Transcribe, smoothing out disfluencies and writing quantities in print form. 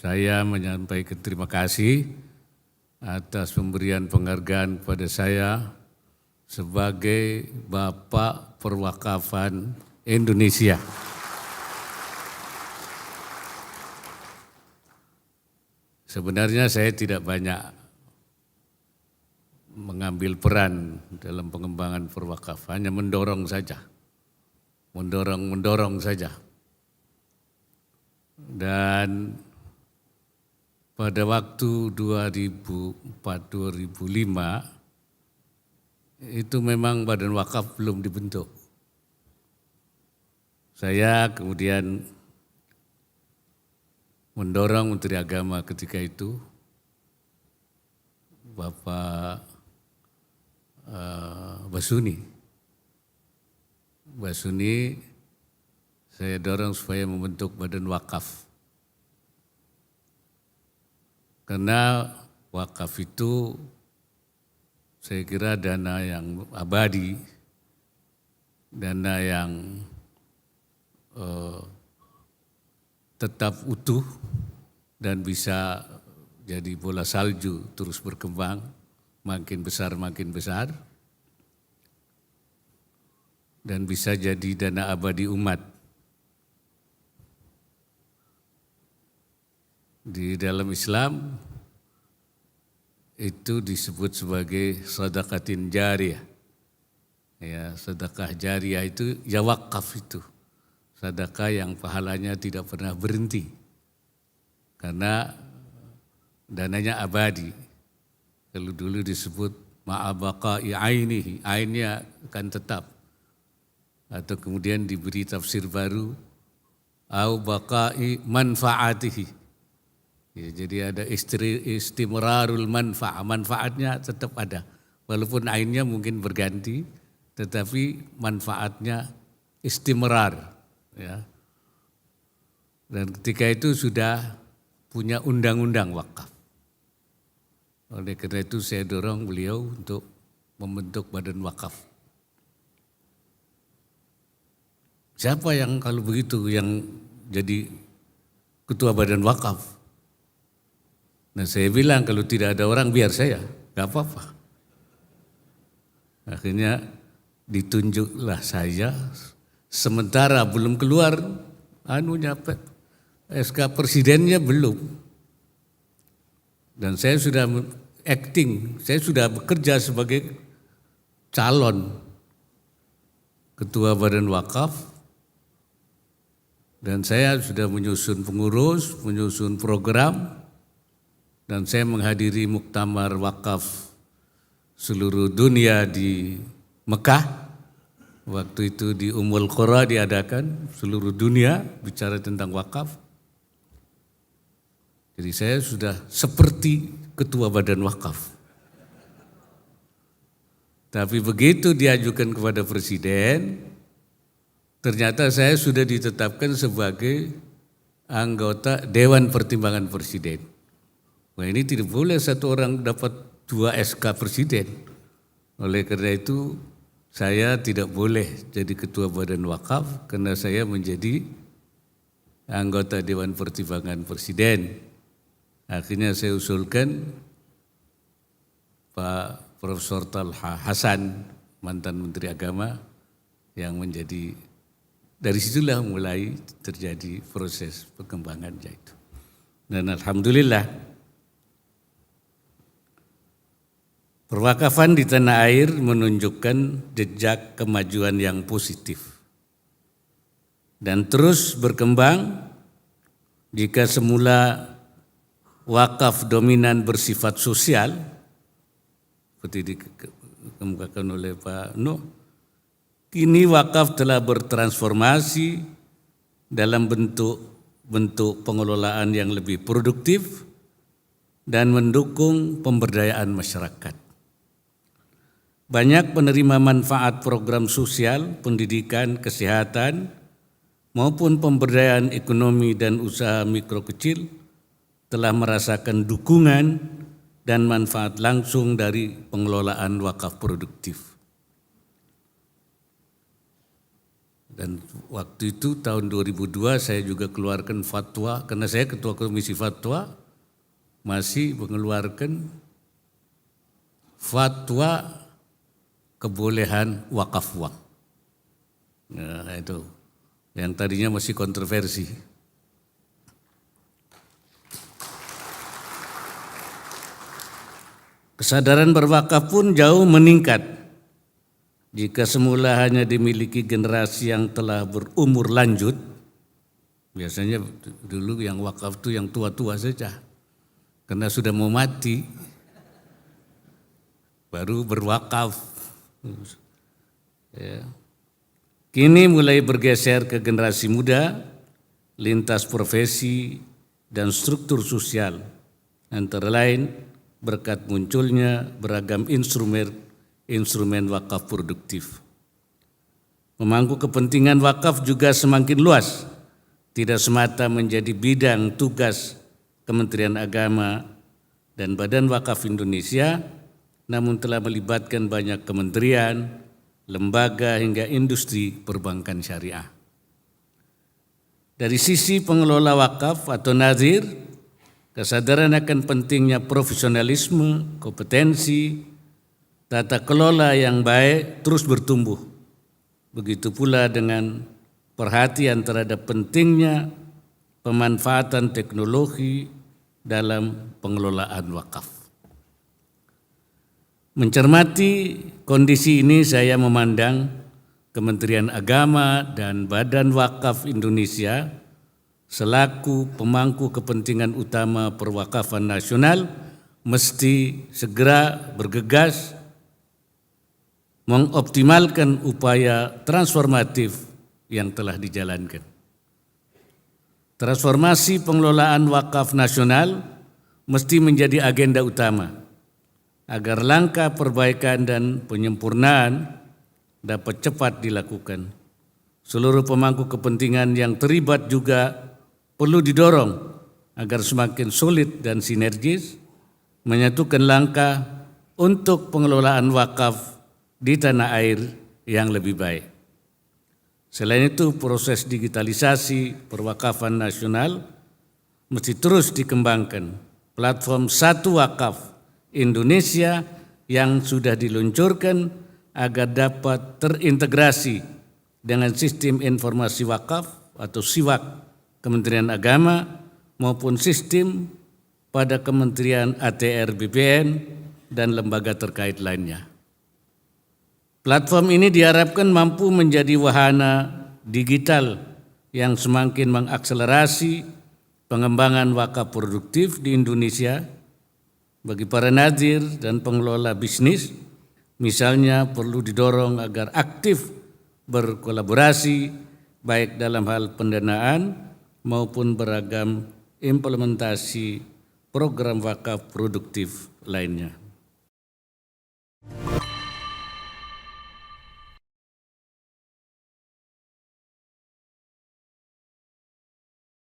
Saya menyampaikan terima kasih atas pemberian penghargaan kepada saya sebagai Bapak Perwakafan Indonesia. Sebenarnya saya tidak banyak mengambil peran dalam pengembangan perwakafan, hanya mendorong saja. Mendorong saja. Dan pada waktu 2004-2005 itu memang Badan Wakaf belum dibentuk. Saya kemudian mendorong Menteri Agama ketika itu, Bapak Basuni, saya dorong supaya membentuk Badan Wakaf. Karena wakaf itu saya kira dana yang abadi, dana yang tetap utuh dan bisa jadi bola salju terus berkembang, makin besar, dan bisa jadi dana abadi umat. Di dalam Islam itu disebut sebagai sedekatin jariyah. Ya, sedekah jariyah itu ya wakaf itu. Sedekah yang pahalanya tidak pernah berhenti. Karena dananya abadi. Kalau dulu disebut ma'abaqa'i ainihi, ainnya akan tetap. Atau kemudian diberi tafsir baru, au baqa'i manfaatihi. Ya, jadi ada istimrarul manfaatnya tetap ada. Walaupun ainnya mungkin berganti, tetapi manfaatnya istimrar. Ya. Dan ketika itu sudah punya undang-undang wakaf. Oleh karena itu saya dorong beliau untuk membentuk Badan Wakaf. Siapa yang kalau begitu yang jadi ketua Badan Wakaf? Nah saya bilang kalau tidak ada orang biar saya, gak apa-apa. Akhirnya ditunjuklah saya, sementara belum keluar SK presidennya belum. Dan saya sudah saya sudah bekerja sebagai calon ketua Badan Wakaf. Dan saya sudah menyusun pengurus, menyusun program. Dan saya menghadiri muktamar wakaf seluruh dunia di Mekah. Waktu itu di Ummul Qura diadakan, seluruh dunia bicara tentang wakaf. Jadi saya sudah seperti ketua Badan Wakaf. Tapi begitu diajukan kepada presiden, ternyata saya sudah ditetapkan sebagai anggota Dewan Pertimbangan Presiden. Wah ini tidak boleh satu orang dapat 2 SK presiden. Oleh karena itu saya tidak boleh jadi ketua Badan Wakaf karena saya menjadi anggota Dewan Pertimbangan Presiden. Akhirnya saya usulkan Pak Profesor Talha Hasan, mantan Menteri Agama, yang menjadi, dari situlah mulai terjadi proses perkembangannya itu. Dan alhamdulillah, perwakafan di tanah air menunjukkan jejak kemajuan yang positif dan terus berkembang. Jika semula wakaf dominan bersifat sosial, seperti dikemukakan oleh Pak Nuh, kini wakaf telah bertransformasi dalam bentuk pengelolaan yang lebih produktif dan mendukung pemberdayaan masyarakat. Banyak penerima manfaat program sosial, pendidikan, kesehatan, maupun pemberdayaan ekonomi dan usaha mikro kecil telah merasakan dukungan dan manfaat langsung dari pengelolaan wakaf produktif. Dan waktu itu tahun 2002 saya juga keluarkan fatwa, karena saya ketua komisi fatwa, masih mengeluarkan fatwa kebolehan wakaf uang. Nah itu, yang tadinya masih kontroversi. Kesadaran berwakaf pun jauh meningkat. Jika semula hanya dimiliki generasi yang telah berumur lanjut, biasanya dulu yang wakaf itu yang tua-tua saja, karena sudah mau mati, baru berwakaf. Ya. Kini mulai bergeser ke generasi muda, lintas profesi dan struktur sosial, antara lain berkat munculnya beragam instrumen wakaf produktif. Memangku kepentingan wakaf juga semakin luas, tidak semata menjadi bidang tugas Kementerian Agama dan Badan Wakaf Indonesia, namun telah melibatkan banyak kementerian, lembaga hingga industri perbankan syariah. Dari sisi pengelola wakaf atau nazir, kesadaran akan pentingnya profesionalisme, kompetensi, tata kelola yang baik terus bertumbuh. Begitu pula dengan perhatian terhadap pentingnya pemanfaatan teknologi dalam pengelolaan wakaf. Mencermati kondisi ini, saya memandang Kementerian Agama dan Badan Wakaf Indonesia selaku pemangku kepentingan utama perwakafan nasional mesti segera bergegas mengoptimalkan upaya transformatif yang telah dijalankan. Transformasi pengelolaan wakaf nasional mesti menjadi agenda utama agar langkah perbaikan dan penyempurnaan dapat cepat dilakukan. Seluruh pemangku kepentingan yang terlibat juga perlu didorong agar semakin solid dan sinergis menyatukan langkah untuk pengelolaan wakaf di tanah air yang lebih baik. Selain itu, proses digitalisasi perwakafan nasional mesti terus dikembangkan. Platform Satu Wakaf Indonesia yang sudah diluncurkan agar dapat terintegrasi dengan sistem informasi wakaf atau SIWAK Kementerian Agama maupun sistem pada Kementerian ATR BPN dan lembaga terkait lainnya. Platform ini diharapkan mampu menjadi wahana digital yang semakin mengakselerasi pengembangan wakaf produktif di Indonesia. Bagi para nazir dan pengelola bisnis, misalnya perlu didorong agar aktif berkolaborasi baik dalam hal pendanaan maupun beragam implementasi program wakaf produktif lainnya.